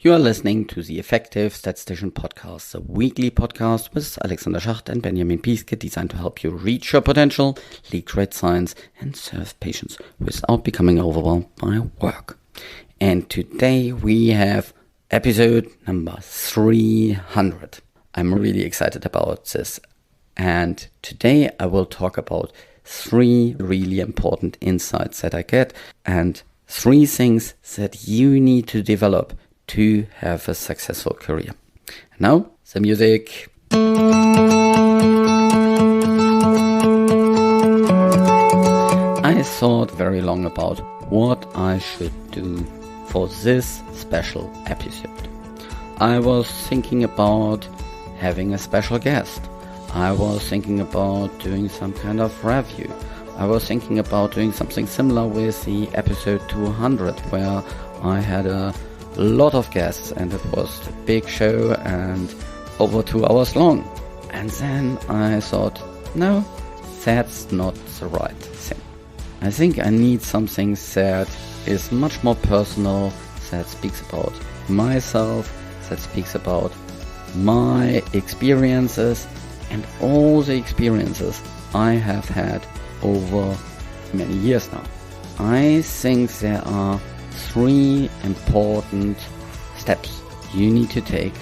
You are listening to the Effective Statistician Podcast, a weekly podcast with Alexander Schacht and Benjamin Pieske, designed to help you reach your potential, lead great science, and serve patients without becoming overwhelmed by work. And today we have episode number 300. I'm really excited about this. And today I will talk about 3 really important insights that I get and 3 things that you need to develop to have a successful career. Now, the music. I thought very long about what I should do for this special episode. I was thinking about having a special guest. I was thinking about doing some kind of review. I was thinking about doing something similar with the episode 200, where I had a lot of guests and it was a big show and over 2 hours long. And then I thought, no, that's not the right thing. I think I need something that is much more personal, that speaks about myself, that speaks about my experiences and all the experiences I have had over many years now. I think there are 3 important steps you need to take,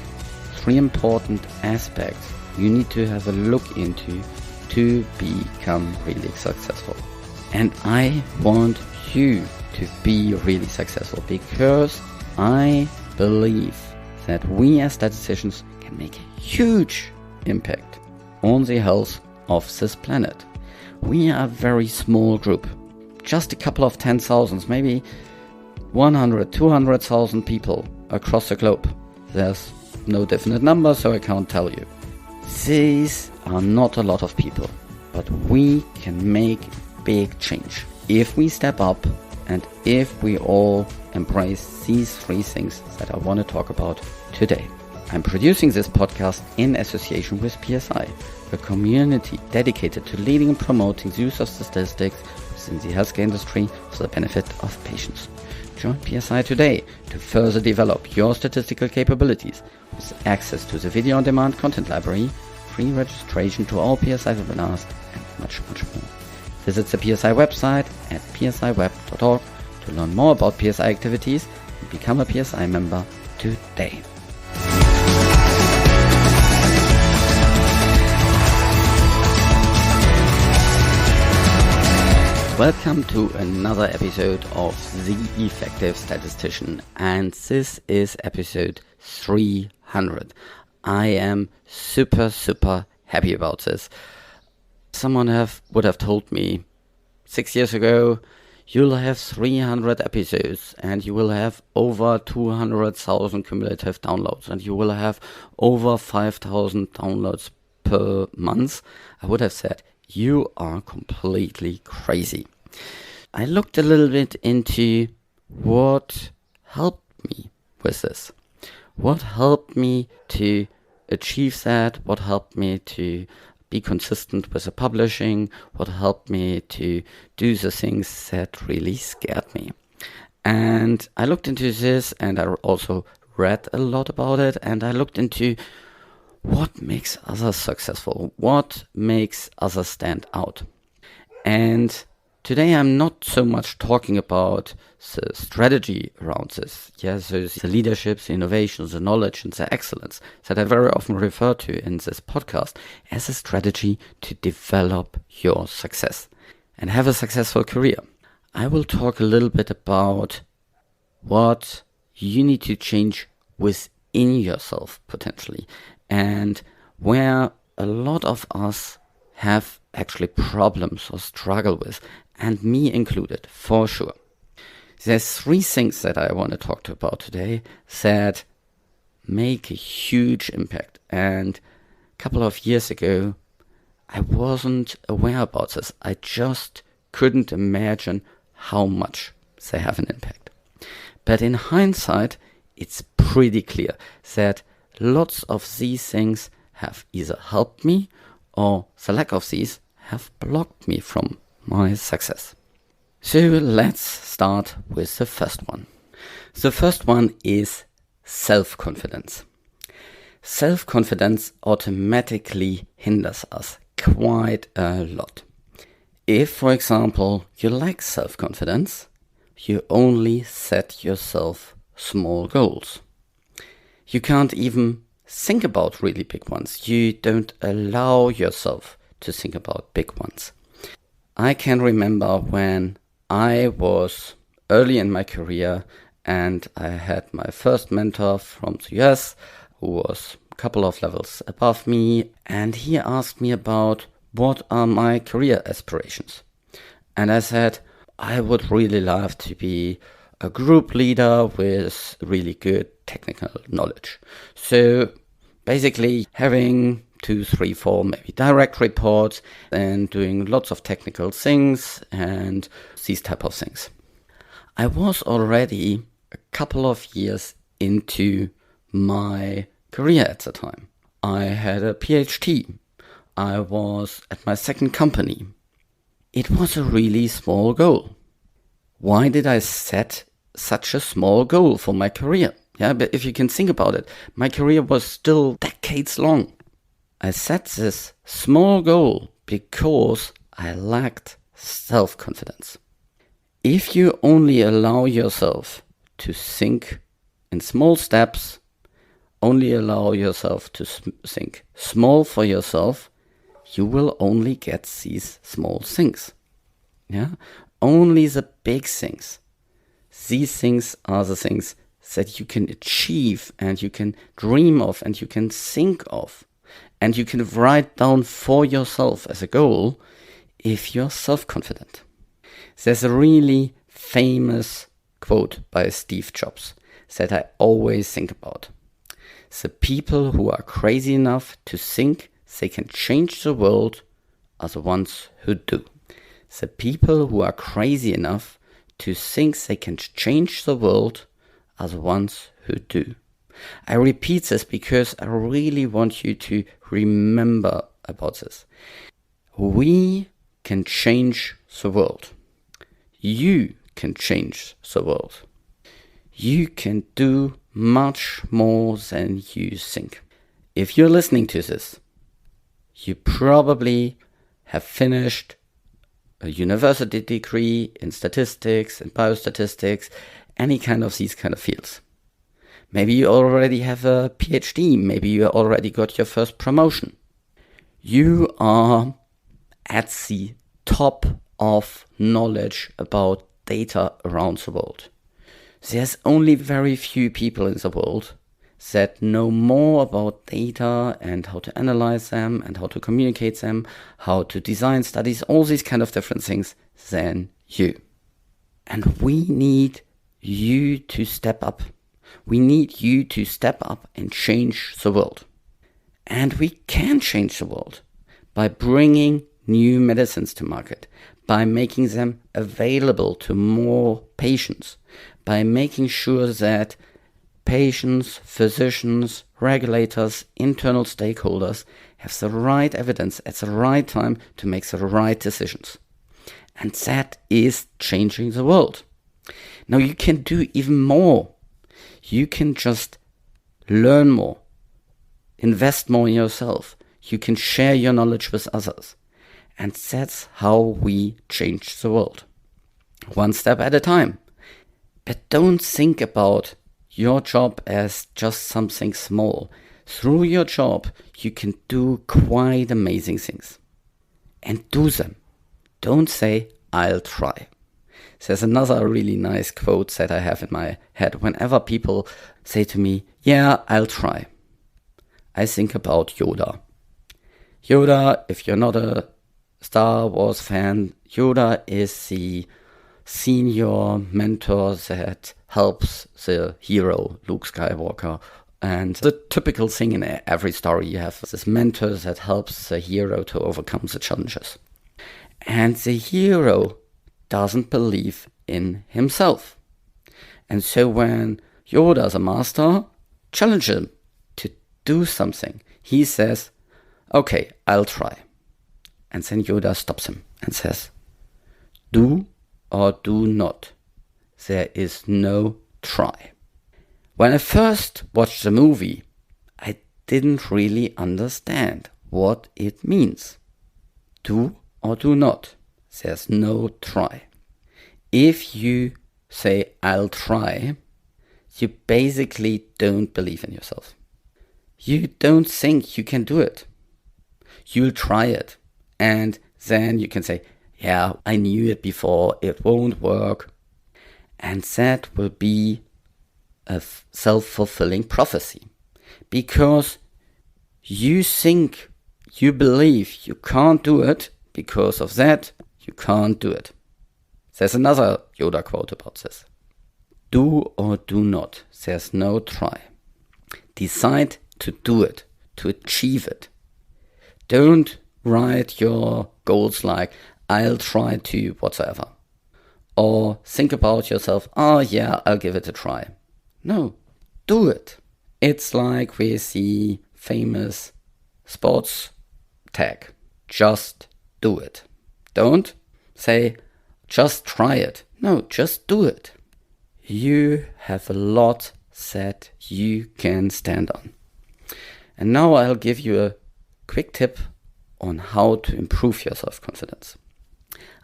3 important aspects you need to have a look into to become really successful. And I want you to be really successful because I believe that we as statisticians can make a huge impact on the health of this planet. We are a very small group, just a couple of 10,000, maybe 100, 200,000 people across the globe. There's no definite number, so I can't tell you. These are not a lot of people, but we can make big change if we step up and if we all embrace these 3 things that I want to talk about today. I'm producing this podcast in association with PSI, a community dedicated to leading and promoting the use of statistics within the healthcare industry for the benefit of patients. Join PSI today to further develop your statistical capabilities with access to the video-on-demand content library, free registration to all PSI webinars, and much, much more. Visit the PSI website at psiweb.org to learn more about PSI activities and become a PSI member today. Welcome to another episode of The Effective Statistician, and this is episode 300. I am super happy about this. Someone would have told me 6 years ago, you'll have 300 episodes and you will have over 200,000 cumulative downloads and you will have over 5,000 downloads per month. I would have said, you are completely crazy. I looked a little bit into what helped me with this. What helped me to achieve that? What helped me to be consistent with the publishing? What helped me to do the things that really scared me? And I looked into this and I also read a lot about it, and I looked into what makes others successful? What makes others stand out? And today I'm not so much talking about the strategy around this. Yes, so the leadership, the innovation, the knowledge and the excellence that I very often refer to in this podcast as a strategy to develop your success and have a successful career. I will talk a little bit about what you need to change within yourself potentially, and where a lot of us have actually problems or struggle with, and me included, for sure. There's 3 things that I want to talk about today that make a huge impact. And a couple of years ago, I wasn't aware about this. I just couldn't imagine how much they have an impact. But in hindsight, it's pretty clear that lots of these things have either helped me or the lack of these have blocked me from my success. So let's start with the first one. The first one is self-confidence. Self-confidence automatically hinders us quite a lot. If, for example, you lack self-confidence, you only set yourself small goals. You can't even think about really big ones. You don't allow yourself to think about big ones. I can remember when I was early in my career and I had my first mentor from the US who was a couple of levels above me, and he asked me about what are my career aspirations. And I said, I would really love to be a group leader with really good technical knowledge. So basically having 2, 3, 4 maybe direct reports and doing lots of technical things and these type of things. I was already a couple of years into my career at the time. I had a PhD. I was at my second company. It was a really small goal. Why did I set such a small goal for my career? Yeah, but if you can think about it, my career was still decades long. I set this small goal because I lacked self-confidence. If you only allow yourself to think in small steps, only allow yourself to think small for yourself, you will only get these small things. Yeah, only the big things. These things are the things that you can achieve and you can dream of and you can think of and you can write down for yourself as a goal if you're self-confident. There's a really famous quote by Steve Jobs that I always think about. The people who are crazy enough to think they can change the world are the ones who do. The people who are crazy enough to think they can change the world are the ones who do. I repeat this because I really want you to remember about this. We can change the world. You can change the world. You can do much more than you think. If you're listening to this, you probably have finished a university degree in statistics and biostatistics, any kind of these kind of fields. Maybe you already have a PhD. Maybe you already got your first promotion. You are at the top of knowledge about data around the world. There's only very few people in the world that know more about data and how to analyze them and how to communicate them, how to design studies, all these kind of different things than you. And we need you to step up. We need you to step up and change the world. And we can change the world by bringing new medicines to market, by making them available to more patients, by making sure that patients, physicians, regulators, internal stakeholders have the right evidence at the right time to make the right decisions. And that is changing the world. Now you can do even more. You can just learn more, invest more in yourself. You can share your knowledge with others. And that's how we change the world. One step at a time. But don't think about your job as just something small. Through your job, you can do quite amazing things. And do them. Don't say, I'll try. There's another really nice quote that I have in my head. Whenever people say to me, yeah, I'll try, I think about Yoda. Yoda, if you're not a Star Wars fan, Yoda is the senior mentor that helps the hero, Luke Skywalker. And the typical thing in every story, you have this mentor that helps the hero to overcome the challenges. And the hero doesn't believe in himself. And so when Yoda, the master, challenges him to do something, he says, okay, I'll try. And then Yoda stops him and says, do or do not. There is no try. When I first watched the movie, I didn't really understand what it means. Do or do not. There's no try. If you say, I'll try, you basically don't believe in yourself. You don't think you can do it. You'll try it. And then you can say, yeah, I knew it before, it won't work. And that will be a self-fulfilling prophecy. Because you think, you believe you can't do it, because of that, you can't do it. There's another Yoda quote about this. Do or do not. There's no try. Decide to do it, to achieve it. Don't write your goals like, I'll try to whatsoever. Or think about yourself, oh yeah, I'll give it a try. No, do it. It's like with the famous sports tag. Just do it. Don't say, just try it. No, just do it. You have a lot that you can stand on. And now I'll give you a quick tip on how to improve your self-confidence.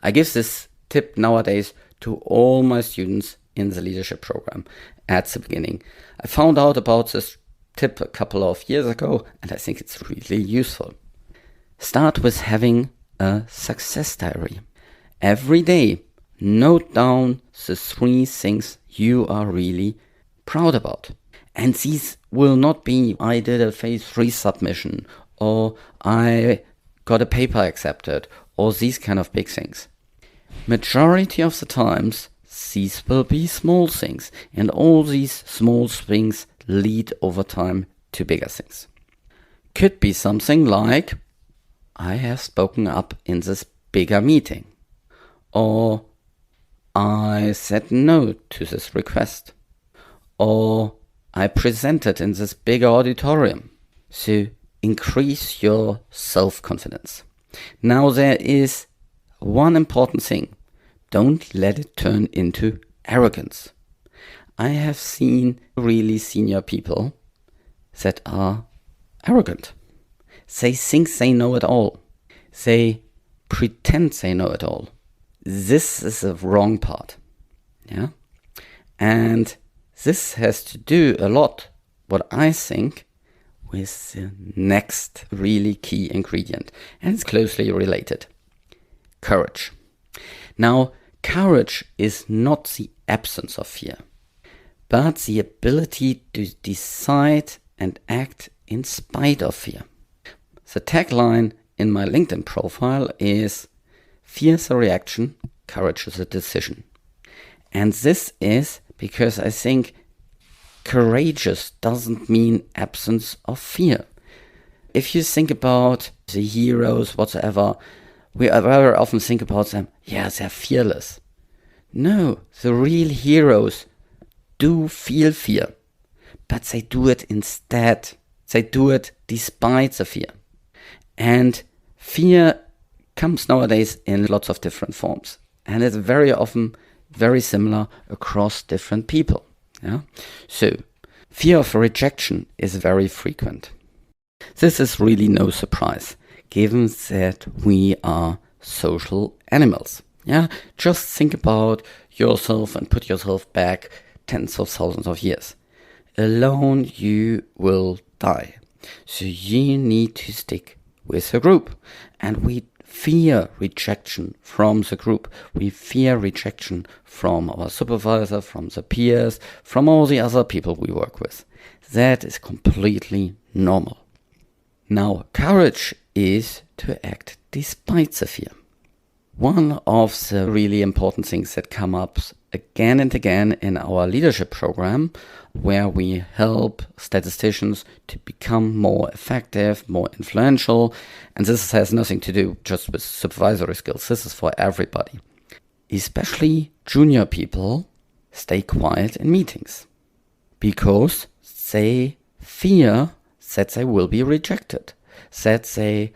I give this tip nowadays to all my students in the leadership program at the beginning. I found out about this tip a couple of years ago, and I think it's really useful. Start with having a success diary. Every day, note down the 3 things you are really proud about. And these will not be, I did a phase 3 submission, or I got a paper accepted, or these kind of big things. Majority of the times, these will be small things, and all these small things lead over time to bigger things. Could be something like, I have spoken up in this bigger meeting, or I said no to this request, or I presented in this bigger auditorium. So increase your self-confidence. Now there is one important thing. Don't let it turn into arrogance. I have seen really senior people that are arrogant. They think they know it all. They pretend they know it all. This is the wrong part. Yeah? And this has to do a lot, what I think, with the next really key ingredient. And it's closely related. Courage. Now, courage is not the absence of fear, but the ability to decide and act in spite of fear. The tagline in my LinkedIn profile is, fear is a reaction, courage is a decision. And this is because I think courageous doesn't mean absence of fear. If you think about the heroes, whatsoever, we very often think about them, yeah, they're fearless. No, the real heroes do feel fear, but they do it instead. They do it despite the fear. And fear comes nowadays in lots of different forms. And it's very often very similar across different people. Yeah? So, fear of rejection is very frequent. This is really no surprise, given that we are social animals. Yeah? Just think about yourself and put yourself back tens of thousands of years. Alone you will die. So you need to stick with a group. And we fear rejection from the group. We fear rejection from our supervisor, from the peers, from all the other people we work with. That is completely normal. Now, courage is to act despite the fear. One of the really important things that come up again and again in our leadership program, where we help statisticians to become more effective, more influential, and this has nothing to do just with supervisory skills, this is for everybody. Especially junior people stay quiet in meetings because they fear that they will be rejected, that they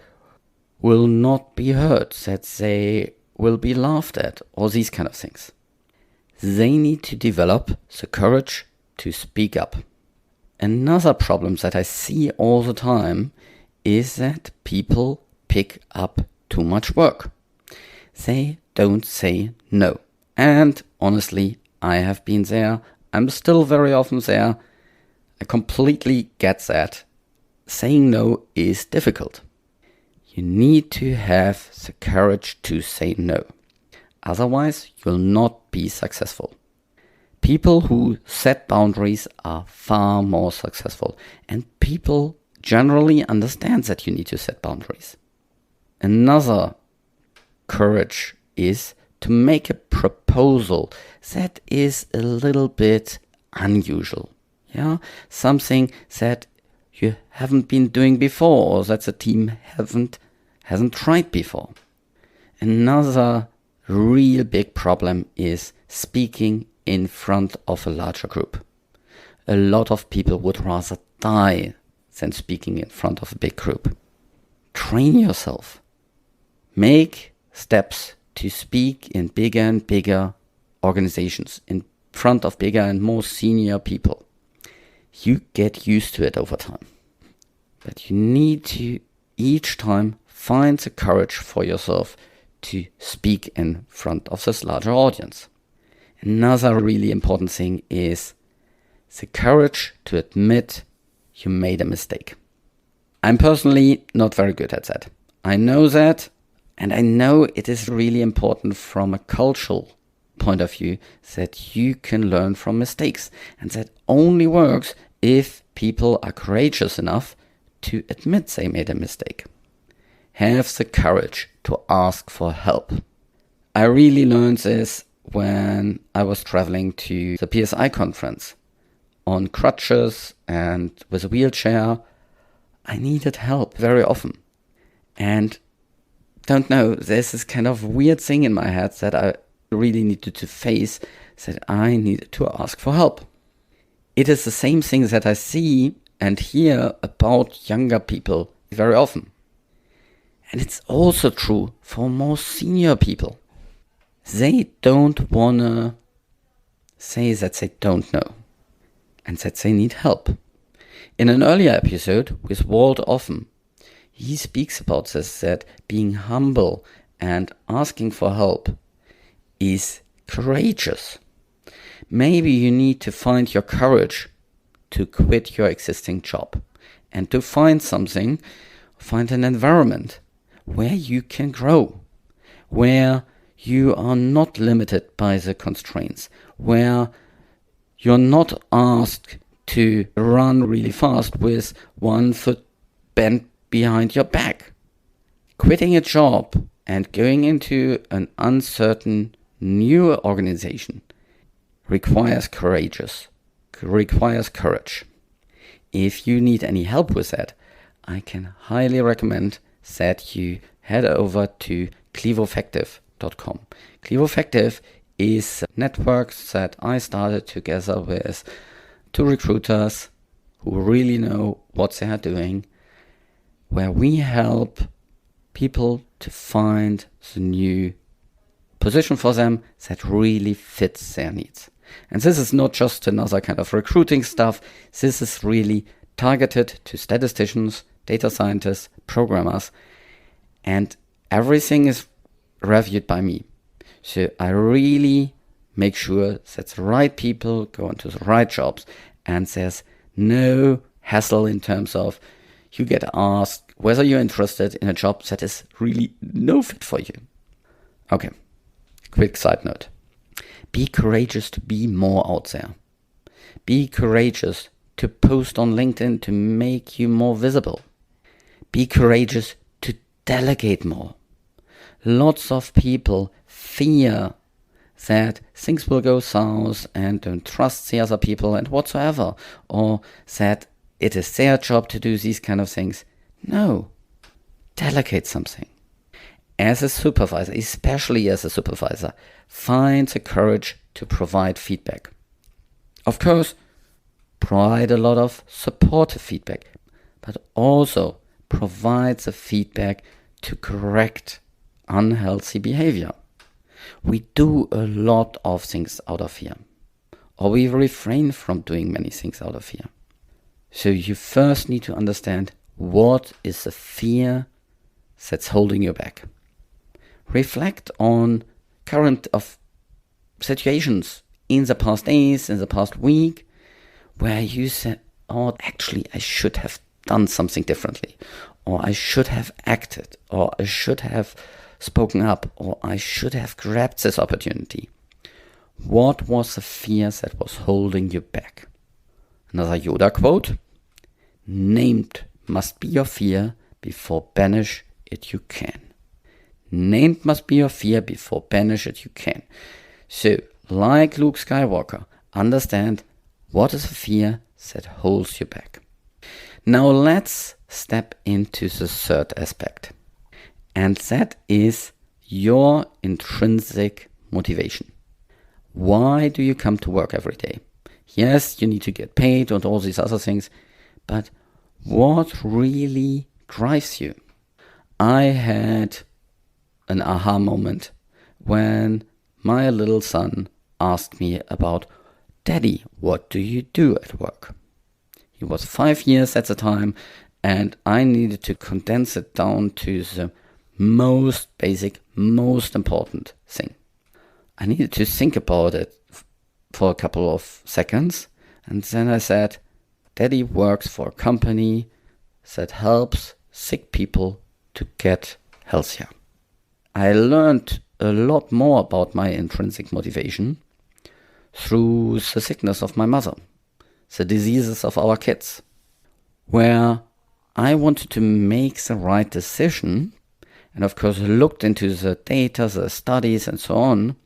will not be heard, that they will be laughed at, or these kind of things. They need to develop the courage to speak up. Another problem that I see all the time is that people pick up too much work. They don't say no. And honestly, I have been there. I'm still very often there. I completely get that. Saying no is difficult. You need to have the courage to say no. Otherwise, you'll not be successful. People who set boundaries are far more successful, and people generally understand that you need to set boundaries. Another courage is to make a proposal that is a little bit unusual. Yeah, something that you haven't been doing before, or that the team hasn't tried before. Another real big problem is speaking in front of a larger group. A lot of people would rather die than speaking in front of a big group. Train yourself. Make steps to speak in bigger and bigger organizations, in front of bigger and more senior people. You get used to it over time. But you need to each time find the courage for yourself to speak in front of this larger audience. Another really important thing is the courage to admit you made a mistake. I'm personally not very good at that. I know that, and I know it is really important from a cultural point of view that you can learn from mistakes. And that only works if people are courageous enough to admit they made a mistake. Have the courage to ask for help. I really learned this when I was traveling to the PSI conference. On crutches and with a wheelchair, I needed help very often. And don't know, there's this kind of weird thing in my head that I really needed to face, that I needed to ask for help. It is the same thing that I see and hear about younger people very often. And it's also true for more senior people. They don't want to say that they don't know and that they need help. In an earlier episode with Walt Offen, he speaks about this, that being humble and asking for help is courageous. Maybe you need to find your courage to quit your existing job and to find an environment where you can grow, where you are not limited by the constraints, where you're not asked to run really fast with one foot bent behind your back. Quitting a job and going into an uncertain new organization requires courage. If you need any help with that, I can highly recommend that you head over to clevofactive.com. Clevofactive is a network that I started together with two recruiters who really know what they are doing, where we help people to find the new position for them that really fits their needs. And this is not just another kind of recruiting stuff. This is really targeted to statisticians, data scientists, programmers, and everything is reviewed by me. So I really make sure that the right people go into the right jobs, and there's no hassle in terms of you get asked whether you're interested in a job that is really no fit for you. Okay, quick side note. Be courageous to be more out there. Be courageous to post on LinkedIn to make you more visible. Be courageous to delegate more. Lots of people fear that things will go south and don't trust the other people and whatsoever, or that it is their job to do these kind of things. No, delegate something. As a supervisor, especially as a supervisor, find the courage to provide feedback. Of course, provide a lot of supportive feedback, but also provide the feedback to correct unhealthy behavior. We do a lot of things out of fear. or we refrain from doing many things out of fear. So you first need to understand what is the fear that's holding you back. Reflect on current of situations in the past days, in the past week, where you said, oh, actually, I should have done something differently, or I should have acted, or I should have spoken up, or I should have grabbed this opportunity. What was the fear that was holding you back? Another Yoda quote, named must be your fear before banish it you can. Named must be your fear before banish it you can. So, like Luke Skywalker, understand what is the fear that holds you back. Now let's step into the third aspect. And that is your intrinsic motivation. Why do you come to work every day? Yes, you need to get paid and all these other things, but what really drives you? I had an aha moment when my little son asked me about, Daddy, what do you do at work? He was 5 years at the time, and I needed to condense it down to the most basic, most important thing. I needed to think about it for a couple of seconds, and then I said, Daddy works for a company that helps sick people to get healthier. I learned a lot more about my intrinsic motivation through the sickness of my mother, the diseases of our kids, where I wanted to make the right decision, and of course looked into the data, the studies and so on,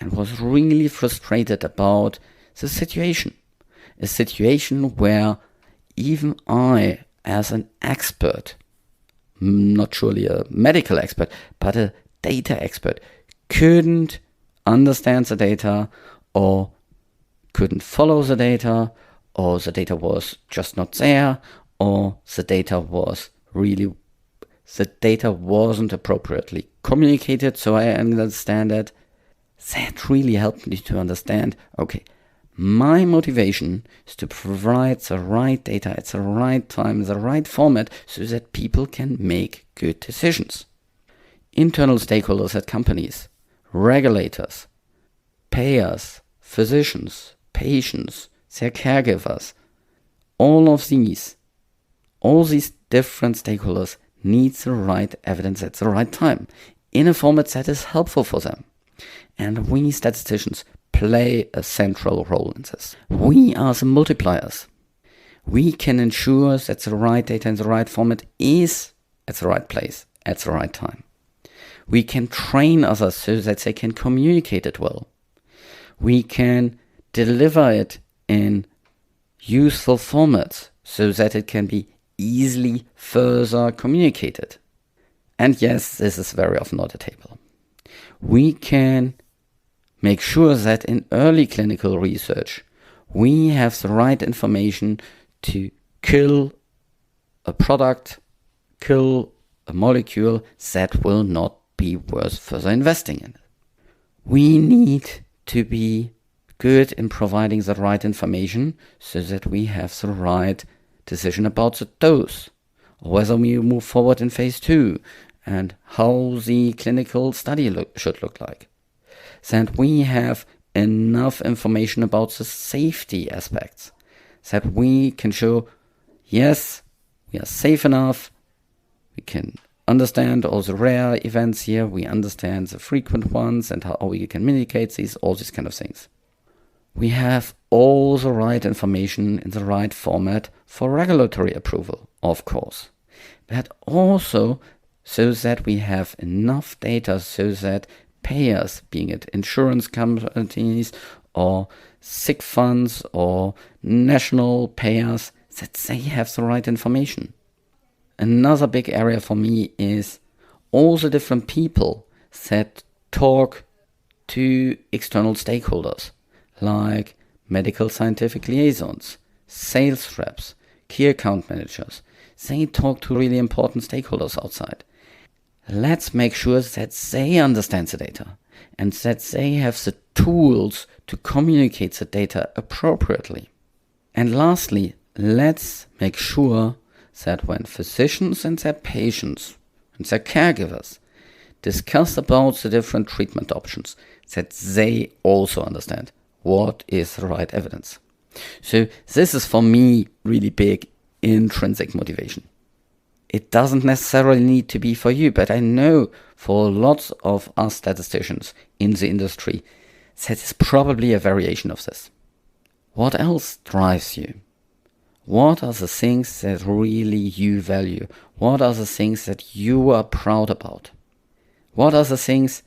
and was really frustrated about the situation. A situation where even I, as an expert, not surely a medical expert, but a data expert, couldn't understand the data, or couldn't follow the data, or the data was just not there, or the data wasn't appropriately communicated, so I understand it. That really helped me to understand, okay, my motivation is to provide the right data at the right time, the right format, so that people can make good decisions. Internal stakeholders at companies, regulators, payers, physicians, patients, their caregivers, all these different stakeholders need the right evidence at the right time, in a format that is helpful for them. And we statisticians play a central role in this. We are the multipliers. We can ensure that the right data in the right format is at the right place, at the right time. We can train others so that they can communicate it well. We can deliver it in useful formats so that it can be easily further communicated. And yes, this is very often not a table. We can make sure that in early clinical research, we have the right information to kill a product, kill a molecule that will not be worth further investing in. We need to be good in providing the right information so that we have the right decision about the dose, or whether we move forward in phase 2, and how the clinical study should look like. That we have enough information about the safety aspects, that we can show, yes, we are safe enough, we can understand all the rare events here, we understand the frequent ones and how we can mitigate these, all these kind of things. We have all the right information in the right format for regulatory approval, of course, but also so that we have enough data so that payers, being it insurance companies or sick funds or national payers, that they have the right information. Another big area for me is all the different people that talk to external stakeholders, like medical scientific liaisons, sales reps, key account managers. They talk to really important stakeholders outside. Let's make sure that they understand the data, and that they have the tools to communicate the data appropriately. And lastly, let's make sure that when physicians and their patients and their caregivers discuss about the different treatment options, that they also understand what is the right evidence. So this is for me really big intrinsic motivation. It doesn't necessarily need to be for you, but I know for lots of us statisticians in the industry, that is probably a variation of this. What else drives you? What are the things that really you value? What are the things that you are proud about? What are the things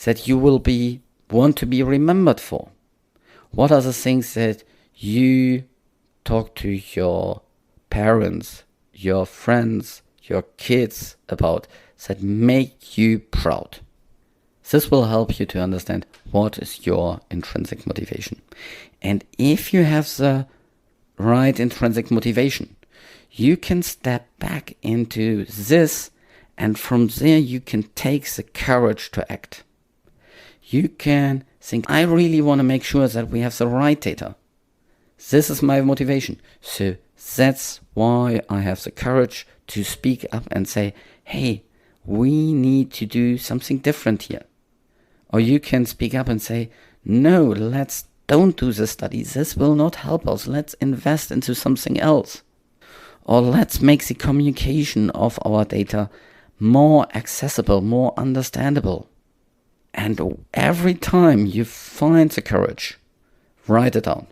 that you will want to be remembered for? What are the things that you talk to your parents, your friends, your kids about that make you proud? This will help you to understand what is your intrinsic motivation. And if you have the right intrinsic motivation, you can step back into this, and from there you can take the courage to act. You can think, I really want to make sure that we have the right data. This is my motivation. So that's why I have the courage to speak up and say, hey, we need to do something different here. Or you can speak up and say, no, let's don't do this study. This will not help us. Let's invest into something else. Or let's make the communication of our data more accessible, more understandable. And every time you find the courage, write it down.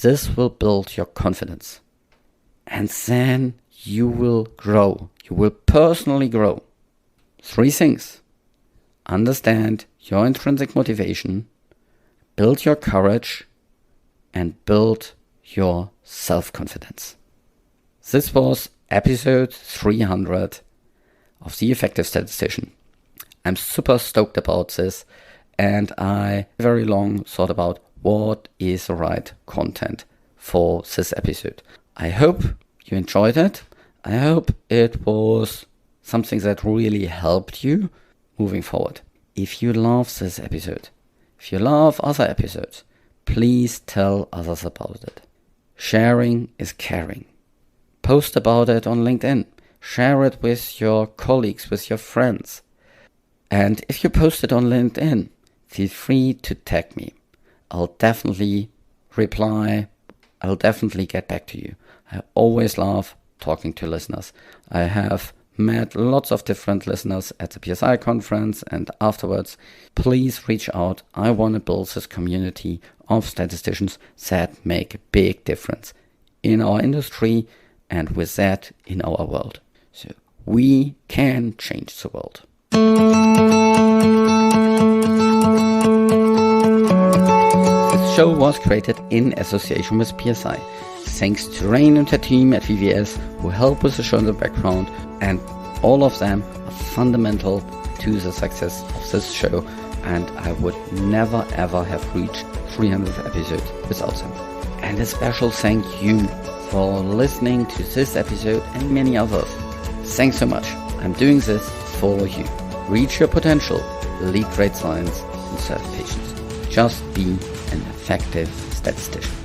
This will build your confidence. And then you will grow. You will personally grow. 3 things. Understand your intrinsic motivation, build your courage, and build your self-confidence. This was episode 300 of The Effective Statistician. I'm super stoked about this, and I very long thought about what is the right content for this episode. I hope you enjoyed it. I hope it was something that really helped you moving forward. If you love this episode, if you love other episodes, please tell others about it. Sharing is caring. Post about it on LinkedIn. Share it with your colleagues, with your friends. And if you post it on LinkedIn, feel free to tag me. I'll definitely reply. I'll definitely get back to you. I always love talking to listeners. I have met lots of different listeners at the PSI conference and afterwards. Please reach out. I want to build this community of statisticians that make a big difference in our industry and with that in our world. So we can change the world. This show was created in association with PSI. Thanks to Rain and her team at VVS who help with the show in the background, and all of them are fundamental to the success of this show, and I would never ever have reached 300 episodes without them. And a special thank you for listening to this episode and many others. Thanks so much. I'm doing this for you. Reach your potential, lead great science, and serve patients. Just be an effective statistician.